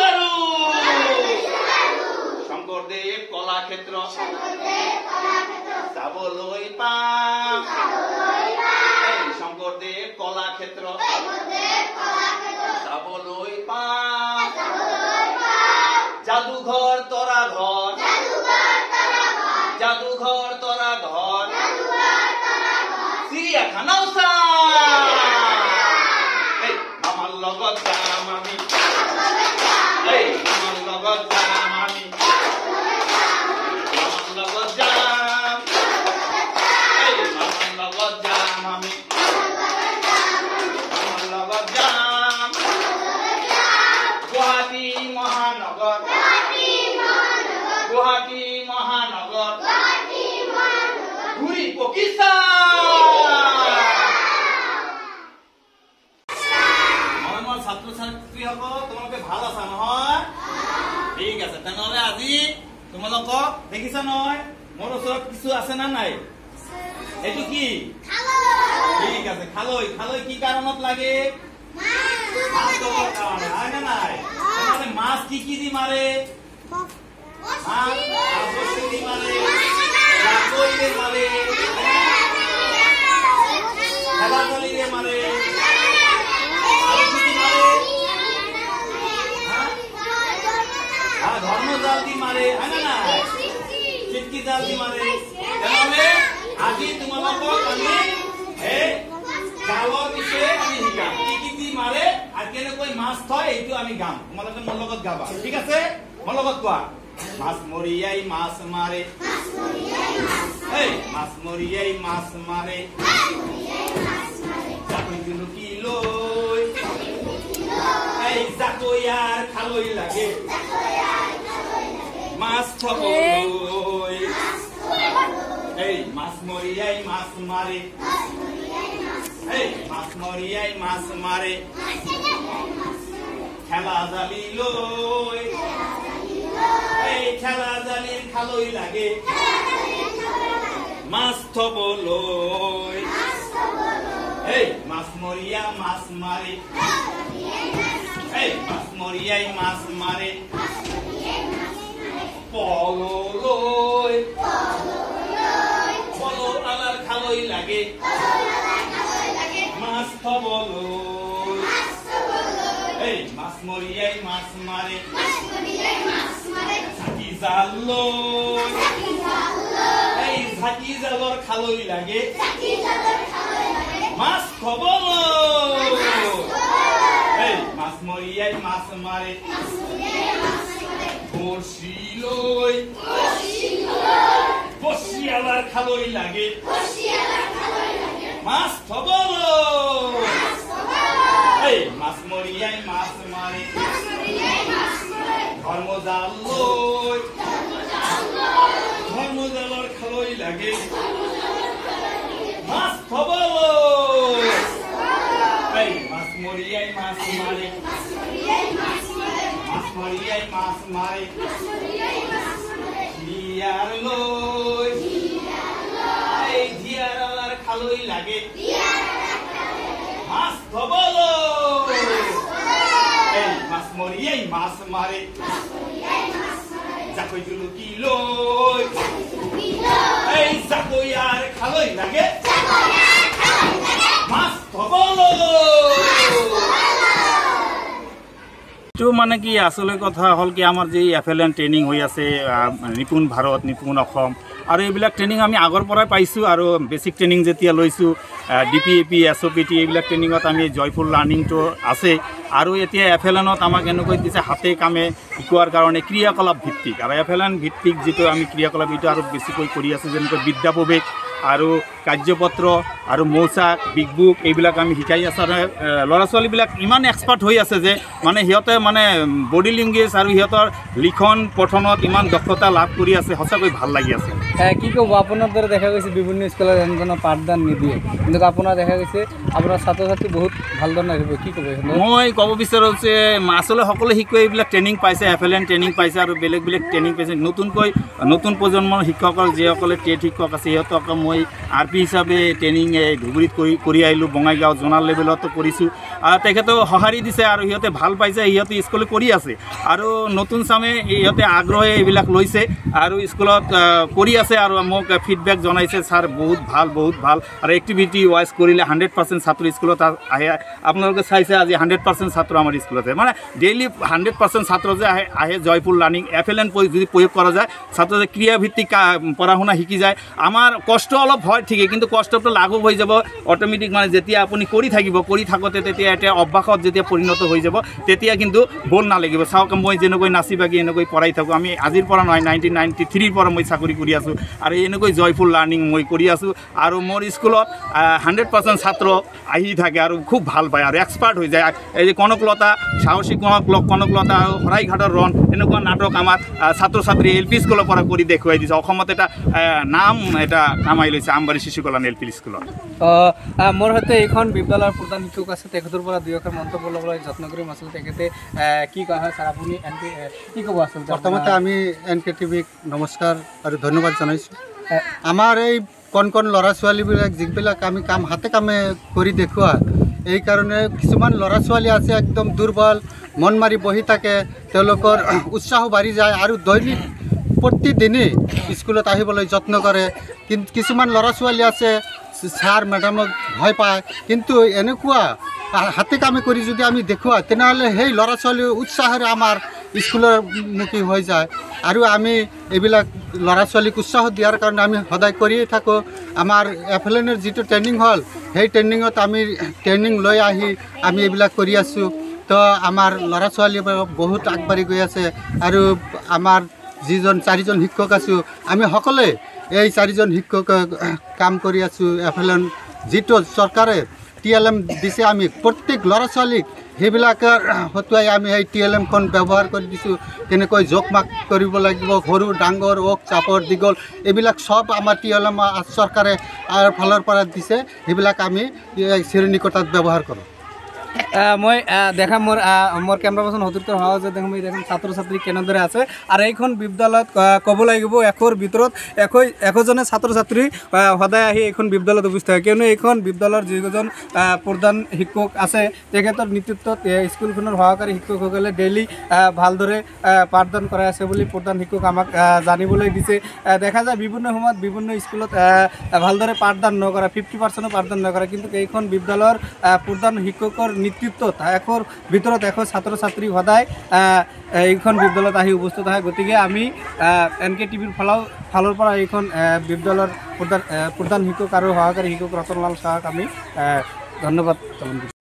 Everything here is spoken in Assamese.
গাৰু শংকৰদেৱ কলাক্ষেত্ৰ চাবলৈ পাম শংকৰদেৱ কলাক্ষেত্ৰ চাবলৈ পাম যাদুঘৰ তৰা ঘৰ যাদুঘৰ তৰা ঘৰ চিৰিয়াখানাও চাম আমাৰ লগত যাম আমি আমাৰ লগত যাম আমি আমাৰ লগত যাম আমাৰ লগত যাম আমি আমাৰ লগত যাম গুৱাহাটী মহানগৰ গুৱাহাটী মহানগৰ ঘূৰি পকি ছাত্ৰ ছাত্ৰীসকল তোমালোকে ভাল আছা নহয় ঠিক আছে তেনেহলে আজি তোমালোকক দেখিছা নহয় মোৰ ওচৰত কিছু আছে না নাই এইটো কি ঠিক আছে খালৈ খালৈ কি কাৰণত লাগে মাছ ধৰাৰ কাৰণে হয় না নাই মানে মাছ কি দি মাৰে দি মাৰে জাকৈৰে মাৰে খেলাজালিৰে মাৰে ধৰ্মজাল দি মাৰে হয় না নাই চিটকি জাল দি মাৰে তাহলে আজি তোমালোকক আমি এই জালৰ বিষয়ে আমি শিকাম কি দি মাৰে আৰ কেনেকৈ মাছ থয় এইটো আমি গাম তোমালোকে মোৰ লগত গাবা ঠিক আছে মোৰ লগত কোৱা মাছ মৰিয়াই মাছ মাৰে এই মাছ মৰিয়াই মাছ মাৰে জাকৈ জুলুকি লৈ এই জাকৈয়াৰ খালৈ লাগে মাছ থবলৈ এই মাছ মৰিয়াই মাছ মাৰে এই মাছ মৰিয়াই মাছ মাৰে খেলা জালি লৈ এই খেলা জালিৰ খালৈ লাগে মাছ থবলৈ এই মাছ মৰিয়া মাছ মাৰে এই মাছ মৰিয়াই মাছ মাৰে পললৈ পলো আলাৰ খালৈ লাগে মাছ থবলৈ এই মাছ মৰিয়াই মাছ মাৰে ঝাঁকি জাল লৈ এই ঝাঁকি জালৰ খালৈ লাগে মাছ থবলৈ এই মাছ মৰিয়াই মাছ মাৰে বড়শি লৈ বড়শিয়ালাৰ খালৈ লাগে মাছ থবলৈ এই মাছ মৰিয়াই মাছ মাৰে ধৰ্মজাল লৈ ধৰ্মজালৰ খালৈ লাগে মাছ থবলৈ এই মাছ মৰিয়াই মাছ মাৰে মাছ মৰিয়াই মাছ মাৰে ধিয়াৰ লৈ এই ধিয়াৰালাৰ খালৈ লাগে মাছ থবলৈ এই মাছ মৰিয়াই মাছ মাৰে জাকৈ জুলুকি লৈ এই জাকৈয়াৰ খালৈ লাগে মাছ থবলৈ তো মানে কি আসলে কথা হল কি আমার যে এফএলএন ট্রেনিং হয়ে আছে নিপুণ ভারত নিপুণ অসম আর এইবিলাক ট্রেনিং আমি আগর পৰাই পাইছো আর বেসিক ট্রেনিং যেতিয়া লৈছো ডিপিএপি এসওপিটি এইবিলাক ট্রেনিংত আমি জয়ফুল লার্নিংটো আছে আর এতিয়া এফএলএনত আমাক এনেকৈ দিছে হাতে কামে শিকোৱাৰ কাৰণে ক্ৰিয়াকলাপ ভিত্তিক আৰ এফএলএন ভিত্তিক যেটো আমি ক্ৰিয়াকলাপ এটা আৰ বেছিকৈ কৰি আছে যেনেকৈ বিদ্যা প্ৰৱেশ আৰু কাৰ্যপত্ৰ আৰু মৌচাক বিগ বুক এইবিলাক আমি শিকাই আছে আৰু ল'ৰা ছোৱালীবিলাক ইমান এক্সপাৰ্ট হৈ আছে যে মানে সিহঁতে মানে বডি লেংগুৱেজ আৰু সিহঁতৰ লিখন পঠনত ইমান দক্ষতা লাভ কৰি আছে সঁচাকৈ ভাল লাগি আছে কি ক'ব আপোনাৰ দৰে দেখা গৈছে বিভিন্ন স্কুলত এনেধৰণৰ পাঠদান নিদিয়ে, কিন্তু আপোনাৰ দেখা গৈছে আপোনাৰ ছাত্ৰ ছাত্ৰী বহুত ভালদৰে আহিব, কি ক'ব? মই ক'ব বিচাৰোঁ যে আচলতে সকলো শিক্ষকে এইবিলাক ট্ৰেইনিং পাইছে, FLN ট্ৰেইনিং পাইছে আৰু বেলেগ বেলেগ ট্ৰেইনিং পাইছে। নতুন প্ৰজন্মৰ শিক্ষকৰ যিসকলে টেট শিক্ষক আছে সিহঁতক মই RP হিচাপে ট্ৰেইনিং ধুবুৰীত কৰি আহিলোঁ, বঙাইগাঁও জোনাল লেভেলতো কৰিছোঁ। তেখেতেও সঁহাৰি দিছে আৰু সিহঁতে ভাল পাইছে, সিহঁতে স্কুলে কৰি আছে আৰু নতুন চামে সিহঁতে আগ্ৰহে এইবিলাক লৈছে আৰু স্কুলত কৰি আছে আৰু মোক ফিডবেক জনাইছে, ছাৰ বহুত ভাল আৰু এক্টিভিটি ৱাইজ কৰিলে 100% ছাত্ৰ স্কুলত আহে। আপোনালোকে চাইছে আজি 100% ছাত্ৰ আমাৰ স্কুলতে, মানে ডেইলি 100% ছাত্ৰ যে আহে জয়ফুল লাৰ্ণিং। FLN যদি প্ৰয়োগ কৰা যায়, ছাত্ৰ যে ক্ৰিয়াভিত্তিক পঢ়া শুনা শিকি যায়। আমাৰ কষ্ট অলপ হয় ঠিকেই, কিন্তু কষ্টটো লাঘৱ হৈ যাব অট'মেটিক, মানে যেতিয়া আপুনি কৰি থাকোঁতে তেতিয়া এটা অভ্যাসত যেতিয়া পৰিণত হৈ যাব তেতিয়া কিন্তু বল নালাগিব। চাওক মই যেনেকৈ নাচি বাগি এনেকৈ পঢ়াই থাকোঁ, আমি আজিৰ পৰা নহয় 1993 পৰা মই চাকৰি কৰি আছোঁ আৰু এনেকৈ জয়ফুল লাৰ্ণিং মই কৰি আছোঁ আৰু মোৰ স্কুলত 100% ছাত্ৰ আহি থাকে আৰু খুব ভাল পায় আৰু এক্সপাৰ্ট হৈ যায়। এই যে কনকলতা, সাহসী কনকলতা আৰু শৰাইঘাটৰ ৰণ, এনেকুৱা নাটক আমাৰ ছাত্ৰ ছাত্ৰী LP স্কুলৰ পৰা কৰি দেখুৱাই দিছে। অসমত এটা নাম এটা কামাই লৈছে আমবাৰী শিশু কল্যাণ LP স্কুলত। মোৰ সৈতে এইখন বিদ্যালয়ৰ প্ৰধান শিক্ষক আছে, তেখেতৰ পৰা দুই এষাৰ মন্তব্য ল'বলৈ যত্ন কৰিম। আচলতে তেখেতে কি কোৱা হয় ছাৰ, আপুনি কি ক'ব? আচলতে প্ৰথমতে আমি NKTVক নমস্কাৰ আৰু ধন্যবাদ জনাইছোঁ। আমাৰ এই কণ ল'ৰা ছোৱালীবিলাক যিবিলাক আমি হাতে কামে কৰি দেখুওৱা, এইকাৰণে কিছুমান ল'ৰা ছোৱালী আছে একদম দুৰ্বল, মন মাৰি বহি থাকে, তেওঁলোকৰ উৎসাহ বাঢ়ি যায় আৰু দৈনিক প্ৰতিদিনেই স্কুলত আহিবলৈ যত্ন কৰে। কিন্তু কিছুমান ল'ৰা ছোৱালী আছে ছাৰ মেডামক ভয় পায়, কিন্তু এনেকুৱা হাতে কামে কৰি যদি আমি দেখুওৱা তেনেহ'লে সেই ল'ৰা ছোৱালী উৎসাহেৰে আমাৰ স্কুলৰ মুখী হৈ যায় আৰু আমি এইবিলাক ল'ৰা ছোৱালীক উৎসাহ দিয়াৰ কাৰণে আমি সদায় কৰিয়ে থাকোঁ। আমাৰ FLNৰ যিটো ট্ৰেইনিং হ'ল, সেই ট্ৰেইনিঙত আমি ট্ৰেইনিং লৈ আহি আমি এইবিলাক কৰি আছোঁ। তো আমাৰ ল'ৰা ছোৱালীবোৰ বহুত আগবাঢ়ি গৈ আছে আৰু আমাৰ চাৰিজন শিক্ষক আছোঁ, আমি সকলোৱে এই চাৰিজন শিক্ষক কাম কৰি আছোঁ। FLN যিটো চৰকাৰে TLM দিছে, আমি প্ৰত্যেক ল'ৰা ছোৱালীক সেইবিলাকৰ হতুৱাই আমি এই TLMখন ব্যৱহাৰ কৰি দিছোঁ। কেনেকৈ জোক মাক কৰিব লাগিব, সৰু ডাঙৰ ওক চাপৰ দীঘল এইবিলাক চব আমাৰ TLM চৰকাৰে ফালৰ পৰা দিছে, সেইবিলাক আমি শ্ৰেণীকোঠাত ব্যৱহাৰ কৰোঁ। মই দেখা মোৰ কেমেৰা পাৰ্চন সতীৰ্থৰ সহজে দেখোন ছাত্ৰ ছাত্ৰী কেনেদৰে আছে আৰু এইখন বিদ্যালয়ত ক'ব লাগিব 100ৰ ভিতৰত 100জনে ছাত্ৰ ছাত্ৰী সদায় আহি এইখন বিদ্যালয়ত উপস্থিত হয়, কিয়নো এইখন বিদ্যালয়ৰ যিজন প্ৰধান শিক্ষক আছে তেখেতৰ নেতৃত্বত স্কুলখনৰ সহকাৰী শিক্ষকসকলে ডেইলি ভালদৰে পাঠদান কৰাই আছে বুলি প্ৰধান শিক্ষক আমাক জানিবলৈ দিছে। দেখা যায় বিভিন্ন সময়ত বিভিন্ন স্কুলত ভালদৰে পাঠদান নকৰা, 50% পাঠদান নকৰা, কিন্তু এইখন বিদ্যালয়ৰ প্ৰধান শিক্ষকৰ নেতৃত্বত 100ৰ ভিতৰত 100 ছাত্ৰ ছাত্ৰী সদায় এইখন বিদ্যালয়ত আহি উপস্থিত হয়। গতিকে আমি NKTVৰ ফালৰ পৰা এইখন বিদ্যালয়ৰ প্ৰধান শিক্ষক আৰু সহকাৰী শিক্ষক ৰতনলাল চাহাক আমি ধন্যবাদ জ্ঞাপন কৰিছোঁ।